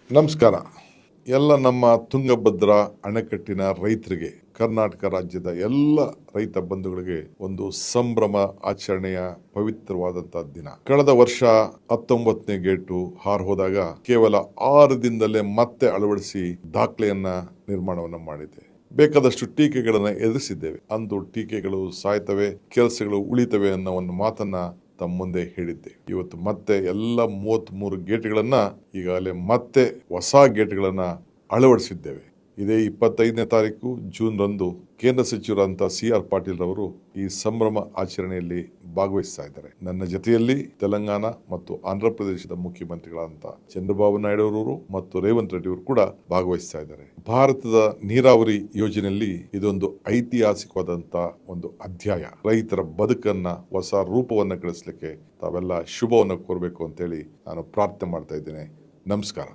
ನಮಸ್ಕಾರ. ಎಲ್ಲ ನಮ್ಮ ತುಂಗಭದ್ರಾ ಅಣೆಕಟ್ಟಿನ ರೈತರಿಗೆ, ಕರ್ನಾಟಕ ರಾಜ್ಯದ ಎಲ್ಲ ರೈತ ಬಂಧುಗಳಿಗೆ ಒಂದು ಸಂಭ್ರಮ ಆಚರಣೆಯ ಪವಿತ್ರವಾದಂತಹ ದಿನ. ಕಳೆದ ವರ್ಷ 19ನೇ ಗೇಟು ಹಾರು ಹೋದಾಗ ಕೇವಲ 6 ದಿನದಲ್ಲೇ ಮತ್ತೆ ಅಳವಡಿಸಿ ದಾಖಲೆಯನ್ನ ನಿರ್ಮಾಣವನ್ನ ಮಾಡಿದೆ. ಬೇಕಾದಷ್ಟು ಟೀಕೆಗಳನ್ನ ಎದುರಿಸಿದ್ದೇವೆ. ಅಂದು ಟೀಕೆಗಳು ಸಾಯ್ತವೆ, ಕೆಲಸಗಳು ಉಳಿತವೆ ಅನ್ನೋ ಒಂದು ಮಾತನ್ನ ತಮ್ಮ ಮುಂದೆ ಹೇಳಿದ್ದೆ. ಇವತ್ತು ಮತ್ತೆ ಎಲ್ಲ 33 ಗೇಟ್ಗಳನ್ನ ಈಗಾಗಲೇ ಮತ್ತೆ ಹೊಸ ಗೇಟ್ಗಳನ್ನ ಅಳವಡಿಸಿದ್ದೇವೆ. ಇದೇ 25ನೇ ತಾರೀಕು ಜೂನ್ ರಂದು ಕೇಂದ್ರ ಸಚಿವರಾದಂತಹ CR ಪಾಟೀಲ್ ರವರು ಈ ಸಂಭ್ರಮ ಆಚರಣೆಯಲ್ಲಿ ಭಾಗವಹಿಸ್ತಾ ಇದ್ದಾರೆ. ನನ್ನ ಜೊತೆಯಲ್ಲಿ ತೆಲಂಗಾಣ ಮತ್ತು ಆಂಧ್ರ ಪ್ರದೇಶದ ಮುಖ್ಯಮಂತ್ರಿಗಳಾದಂತಹ ಚಂದ್ರಬಾಬು ನಾಯ್ಡು ಅವರು ಮತ್ತು ರೇವಂತ್ ರೆಡ್ಡಿ ಅವರು ಕೂಡ ಭಾಗವಹಿಸ್ತಾ ಇದ್ದಾರೆ. ಭಾರತದ ನೀರಾವರಿ ಯೋಜನೆಯಲ್ಲಿ ಇದೊಂದು ಐತಿಹಾಸಿಕವಾದಂತಹ ಒಂದು ಅಧ್ಯಾಯ. ರೈತರ ಬದುಕನ್ನ ಹೊಸ ರೂಪವನ್ನ ಗಳಿಸಲಿಕ್ಕೆ ತಾವೆಲ್ಲ ಶುಭವನ್ನು ಕೋರಬೇಕು ಅಂತೇಳಿ ನಾನು ಪ್ರಾರ್ಥನೆ ಮಾಡ್ತಾ ಇದ್ದೇನೆ. ನಮಸ್ಕಾರ.